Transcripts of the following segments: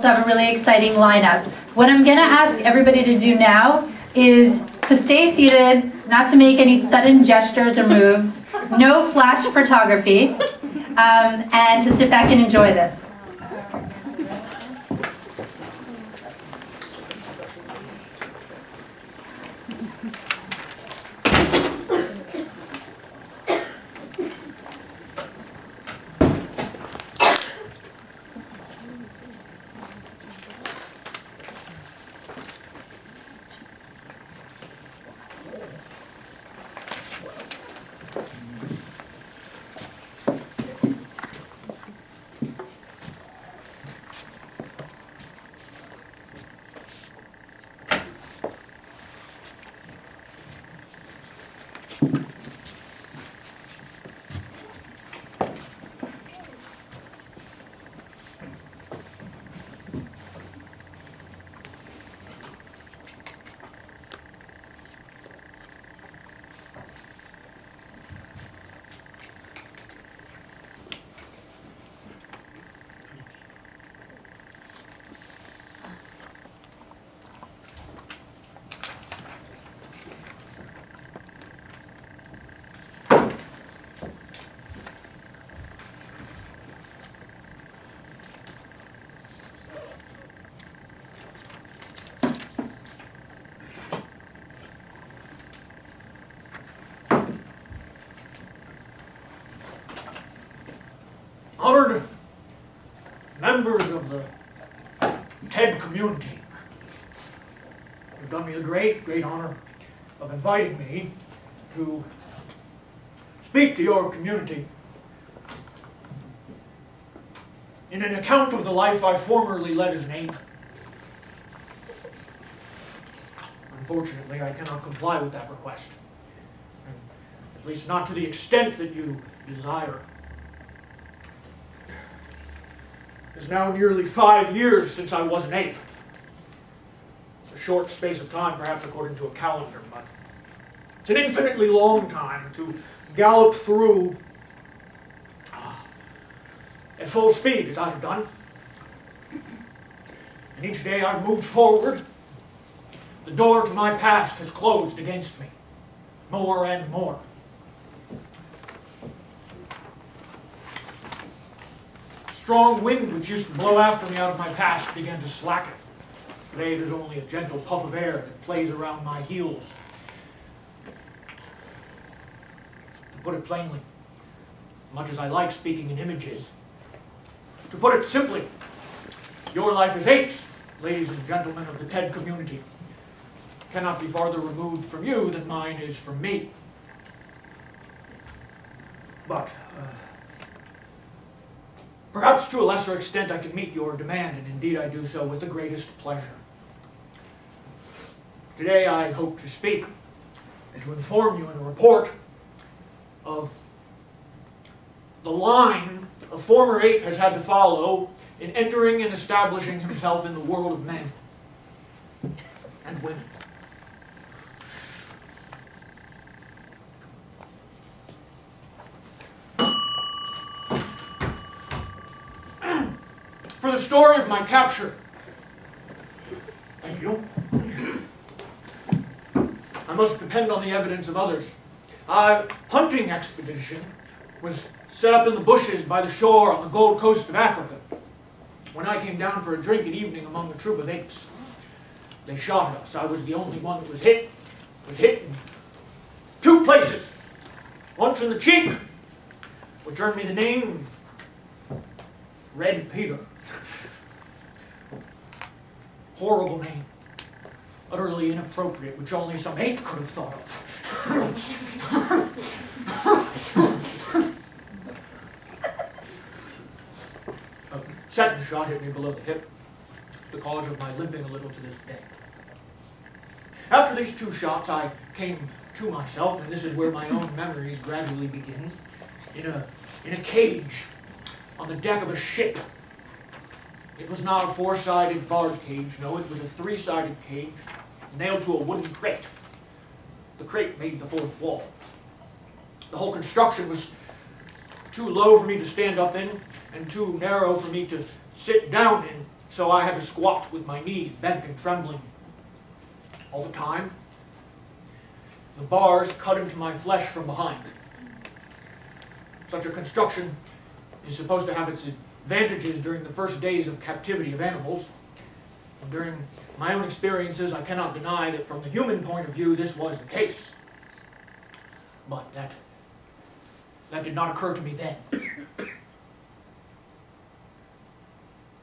have a really exciting lineup. What I'm going to ask everybody to do now is to stay seated, not to make any sudden gestures or moves, no flash photography, and to sit back and enjoy this. Honored members of the TED community, you've done me the great honor of inviting me to speak to your community in an account of the life I formerly led as an ape. Unfortunately, I cannot comply with that request, at least not to the extent that you desire. It is now nearly 5 years since I was an ape. It's a short space of time, perhaps according to a calendar, but it's an infinitely long time to gallop through at full speed, as I have done. And each day I've moved forward, the door to my past has closed against me, more and more. Strong wind which used to blow after me out of my past began to slacken. Today it is only a gentle puff of air that plays around my heels. To put it plainly, much as I like speaking in images, to put it simply, your life as apes, ladies and gentlemen of the TED community, cannot be farther removed from you than mine is from me. But perhaps to a lesser extent I can meet your demand, and indeed I do so with the greatest pleasure. Today I hope to speak and to inform you in a report of the line a former ape has had to follow in entering and establishing himself in the world of men and women. For the story of my capture, thank you, I must depend on the evidence of others. A hunting expedition was set up in the bushes by the shore on the Gold Coast of Africa. When I came down for a drink at evening among a troop of apes, they shot at us. I was the only one that was hit. Was hit in 2 places. Once in the cheek, which earned me the name Rotpeter. Horrible name. Utterly inappropriate, which only some ape could have thought of. A second shot hit me below the hip. It's the cause of my limping a little to this day. After these 2 shots, I came to myself, and this is where my own memories gradually begin, in a cage on the deck of a ship. It was not a 4-sided barred cage, no, it was a 3-sided cage, nailed to a wooden crate. The crate made the 4th wall. The whole construction was too low for me to stand up in, and too narrow for me to sit down in, So I had to squat with my knees bent and trembling all the time. The bars cut into my flesh from behind. Such a construction is supposed to have its advantages during the first days of captivity of animals. And during my own experiences, I cannot deny that from the human point of view, this was the case. But that did not occur to me then.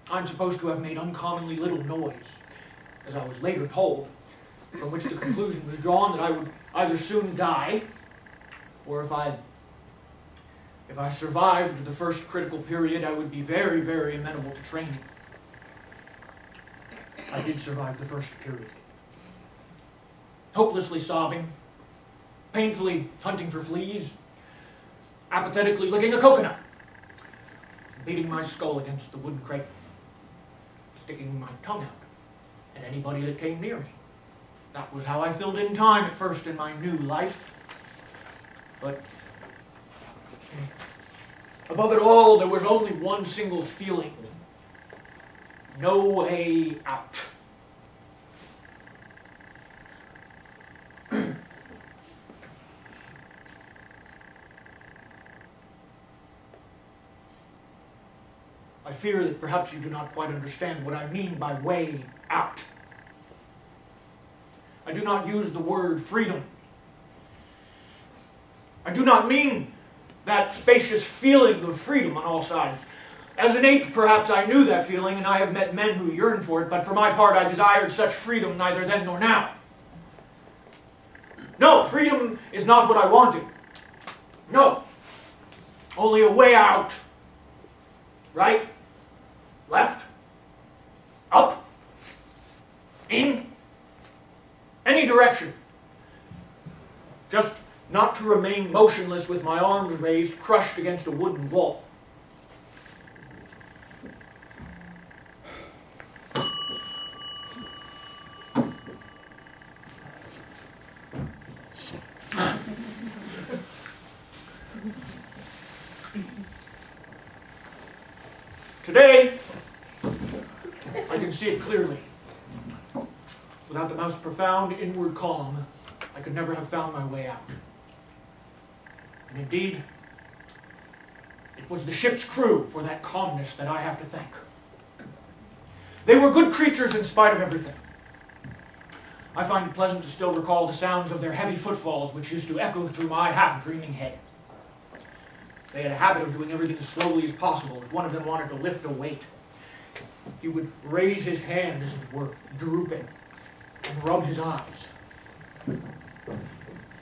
I'm supposed to have made uncommonly little noise, as I was later told, from which the conclusion was drawn that I would either soon die, or if I survived the first critical period, I would be very, very amenable to training. I did survive the first period. Hopelessly sobbing, painfully hunting for fleas, apathetically licking a coconut, beating my skull against the wooden crate, sticking my tongue out at anybody that came near me. That was how I filled in time at first in my new life. But above it all, there was only one single feeling: no way out. I fear that perhaps you do not quite understand what I mean by way out. I do not use the word freedom. I do not mean that spacious feeling of freedom on all sides. As an ape, perhaps I knew that feeling, and I have met men who yearned for it, but for my part I desired such freedom neither then nor now. No, freedom is not what I wanted. No. Only a way out. Right? Left? Up? In? Any direction. Just not to remain motionless with my arms raised, crushed against a wooden wall. Today, I can see it clearly. Without the most profound inward calm, I could never have found my way out. And indeed, it was the ship's crew for that calmness that I have to thank. They were good creatures in spite of everything. I find it pleasant to still recall the sounds of their heavy footfalls which used to echo through my half-dreaming head. They had a habit of doing everything as slowly as possible. If one of them wanted to lift a weight, he would raise his hand, as it were, drooping, and rub his eyes.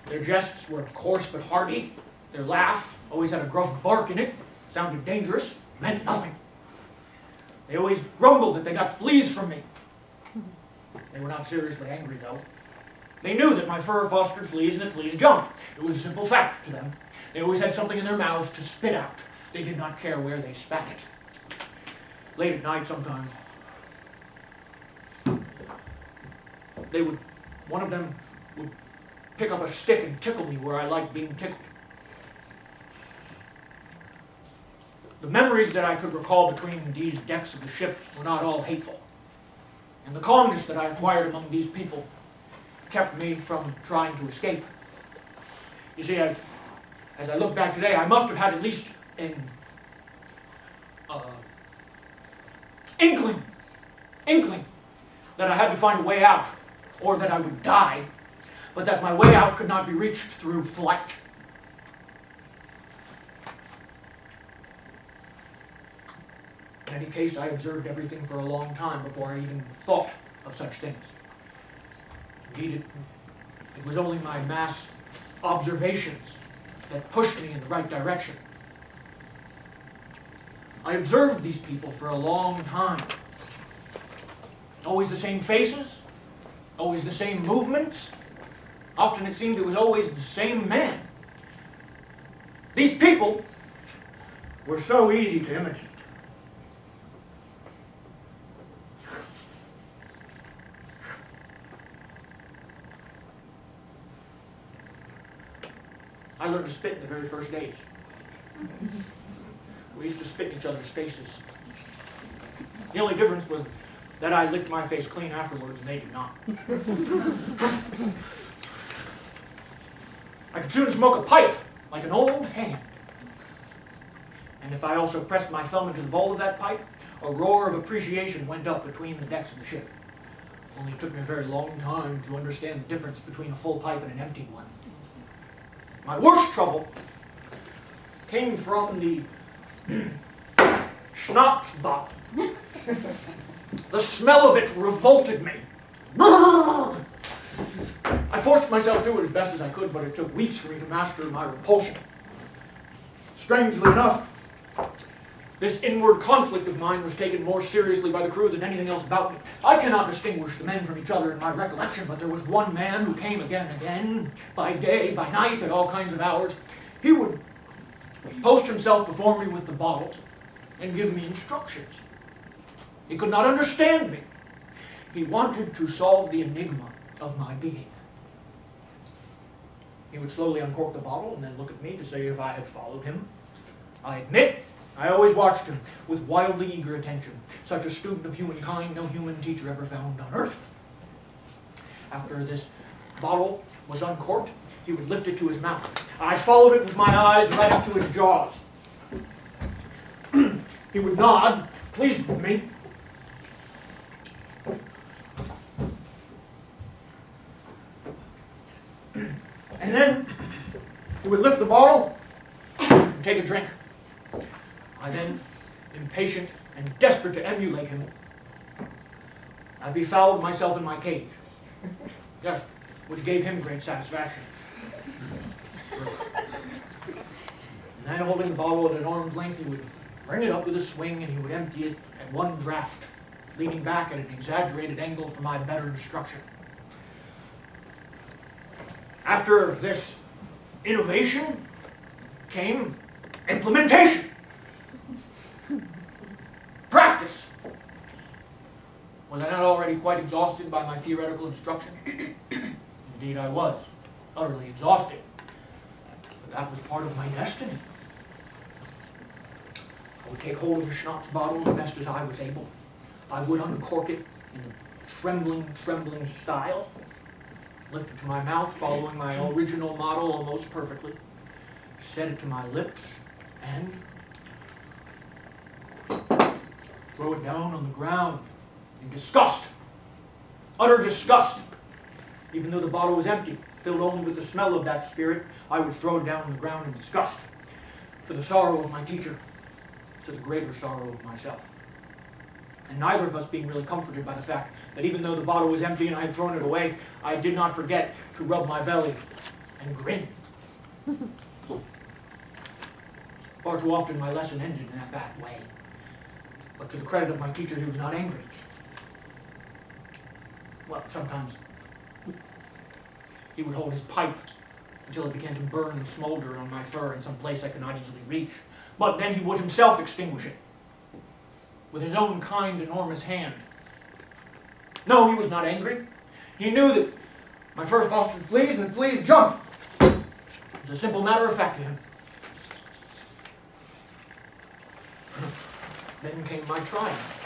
Their jests were coarse but hearty. Their laugh always had a gruff bark in it, sounded dangerous, meant nothing. They always grumbled that they got fleas from me. They were not seriously angry, though. They knew that my fur fostered fleas and that fleas jumped. It was a simple fact to them. They always had something in their mouths to spit out. They did not care where they spat it. Late at night sometimes, one of them would pick up a stick and tickle me where I liked being tickled. The memories that I could recall between these decks of the ship were not all hateful. And the calmness that I acquired among these people kept me from trying to escape. You see, as I look back today, I must have had at least an inkling that I had to find a way out, or that I would die, but that my way out could not be reached through flight. In any case, I observed everything for a long time before I even thought of such things. Indeed, it was only my mass observations that pushed me in the right direction. I observed these people for a long time. Always the same faces, always the same movements. Often it seemed it was always the same man. These people were so easy to imitate. I learned to spit in the very first days. We used to spit in each other's faces. The only difference was that I licked my face clean afterwards and they did not. I could soon smoke a pipe like an old hand. And if I also pressed my thumb into the bowl of that pipe, a roar of appreciation went up between the decks of the ship. Only it took me a very long time to understand the difference between a full pipe and an empty one. My worst trouble came from the schnapps bottle. The smell of it revolted me. I forced myself to it as best as I could, but it took weeks for me to master my repulsion. Strangely enough, this inward conflict of mine was taken more seriously by the crew than anything else about me. I cannot distinguish the men from each other in my recollection, but there was one man who came again and again, by day, by night, at all kinds of hours. He would post himself before me with the bottle and give me instructions. He could not understand me. He wanted to solve the enigma of my being. He would slowly uncork the bottle and then look at me to say if I had followed him. I admit, I always watched him with wildly eager attention, such a student of humankind no human teacher ever found on earth. After this bottle was uncorked, he would lift it to his mouth. I followed it with my eyes right up to his jaws. He would nod, pleased with me. And then he would lift the bottle and take a drink. I then, impatient and desperate to emulate him, I befouled myself in my cage. Yes, which gave him great satisfaction. And then, holding the bottle at an arm's length, he would bring it up with a swing and he would empty it at one draught, leaning back at an exaggerated angle for my better instruction. After this innovation came implementation. Practice. Was I not already quite exhausted by my theoretical instruction? Indeed I was, utterly exhausted. But that was part of my destiny. I would take hold of the schnapps bottle as best as I was able. I would uncork it in a trembling style, lift it to my mouth, following my original model almost perfectly, set it to my lips, and throw it down on the ground in disgust, utter disgust. Even though the bottle was empty, filled only with the smell of that spirit, I would throw it down on the ground in disgust, to the sorrow of my teacher, to the greater sorrow of myself. And neither of us being really comforted by the fact that even though the bottle was empty and I had thrown it away, I did not forget to rub my belly and grin. Far too often my lesson ended in that bad way. But to the credit of my teacher, he was not angry. Well, sometimes he would hold his pipe until it began to burn and smolder on my fur in some place I could not easily reach. But then he would himself extinguish it with his own kind, enormous hand. No, he was not angry. He knew that my fur fostered fleas, and fleas jump. It was a simple matter of fact to him. Then came my triumph.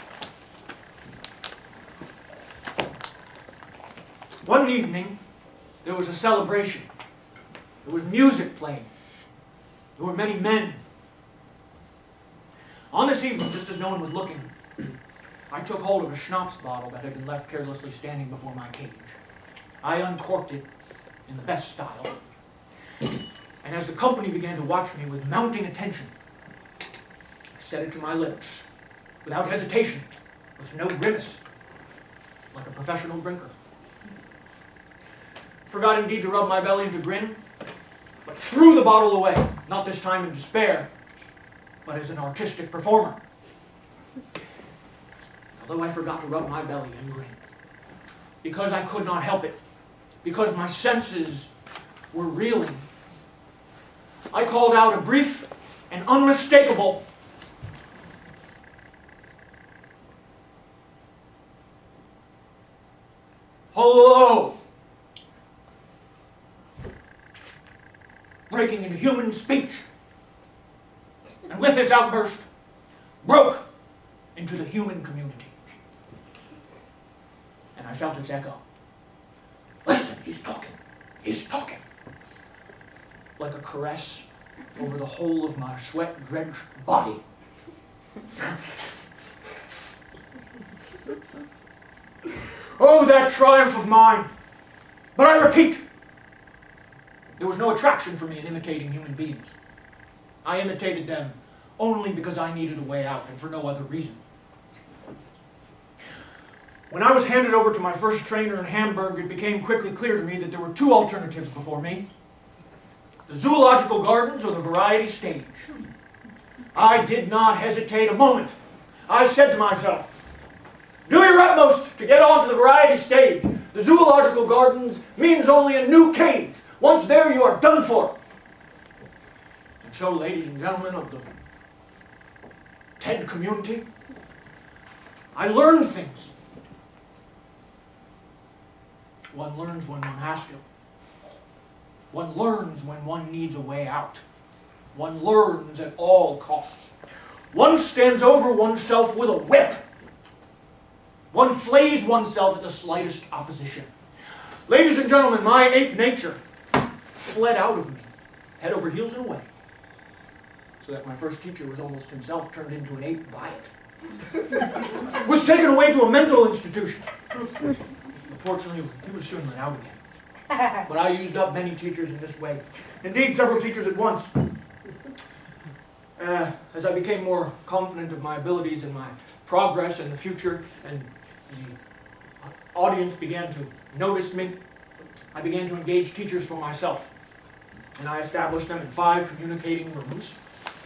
One evening, there was a celebration. There was music playing. There were many men. On this evening, just as no one was looking, I took hold of a schnapps bottle that had been left carelessly standing before my cage. I uncorked it in the best style, and as the company began to watch me with mounting attention, I set it to my lips, without hesitation, with no grimace, like a professional drinker. Forgot indeed to rub my belly and to grin, but threw the bottle away, not this time in despair, but as an artistic performer. Although I forgot to rub my belly and grin, because I could not help it, because my senses were reeling, I called out a brief and unmistakable "Hello!" breaking into human speech. And with this outburst, broke into the human community. And I felt its echo. Listen, he's talking. He's talking. Like a caress over the whole of my sweat-drenched body. Oh, that triumph of mine! But I repeat, there was no attraction for me in imitating human beings. I imitated them only because I needed a way out and for no other reason. When I was handed over to my first trainer in Hamburg, it became quickly clear to me that there were two alternatives before me: the zoological gardens or the variety stage. I did not hesitate a moment. I said to myself, do your utmost to get onto the variety stage. The zoological gardens means only a new cage. Once there, you are done for. And so, ladies and gentlemen of the TED community, I learned things. One learns when one has to. One learns when one needs a way out. One learns at all costs. One stands over oneself with a whip. One flays oneself at the slightest opposition. Ladies and gentlemen, my ape nature fled out of me, head over heels and away, so that my first teacher was almost himself turned into an ape by it. Was taken away to a mental institution. Unfortunately, he was soon let out again. But I used up many teachers in this way. Indeed, several teachers at once. As I became more confident of my abilities and my progress in the future, and the audience began to notice me, I began to engage teachers for myself. And I established them in 5 communicating rooms.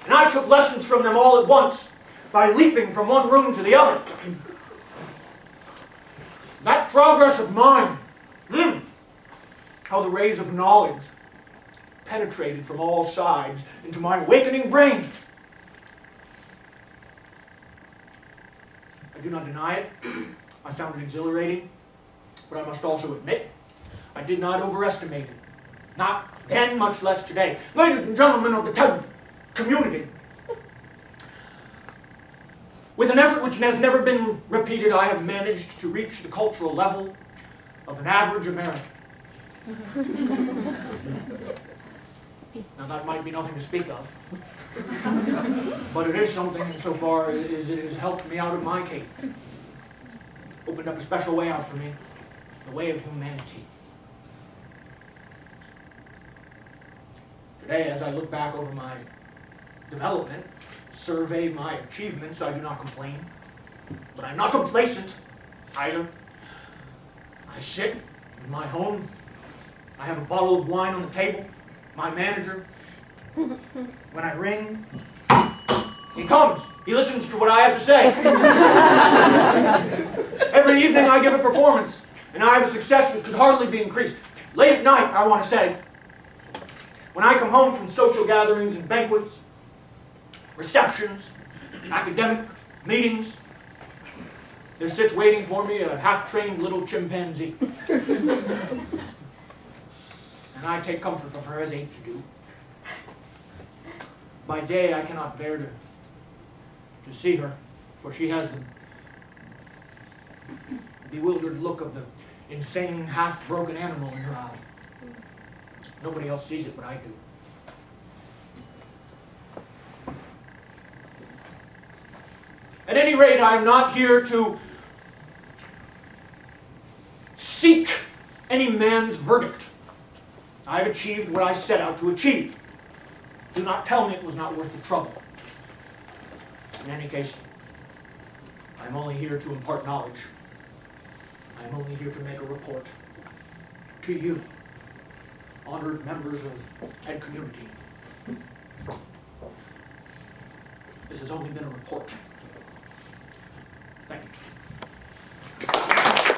And I took lessons from them all at once by leaping from one room to the other. That progress of mine, how the rays of knowledge penetrated from all sides into my awakening brain. I do not deny it. I found it exhilarating. But I must also admit, I did not overestimate it. Not then, much less today. Ladies and gentlemen of the TED community, with an effort which has never been repeated, I have managed to reach the cultural level of an average American. Now that might be nothing to speak of, but it is something insofar as it has helped me out of my cage. Opened up a special way out for me, the way of humanity. Today, as I look back over my development, survey my achievements, I do not complain, but I'm not complacent either. I sit in my home, I have a bottle of wine on the table, my manager, when I ring, he comes, he listens to what I have to say. Every evening I give a performance, and I have a success which could hardly be increased. Late at night, I want to say, when I come home from social gatherings and banquets, receptions, academic meetings, there sits waiting for me a half-trained little chimpanzee. And I take comfort from her as apes do. By day, I cannot bear to see her, for she has the bewildered look of the insane, half-broken animal in her eye. Nobody else sees it, but I do. At any rate, I am not here to seek any man's verdict. I have achieved what I set out to achieve. Do not tell me it was not worth the trouble. In any case, I am only here to impart knowledge. I am only here to make a report to you, honored members of the TED community. This has only been a report. Thank you.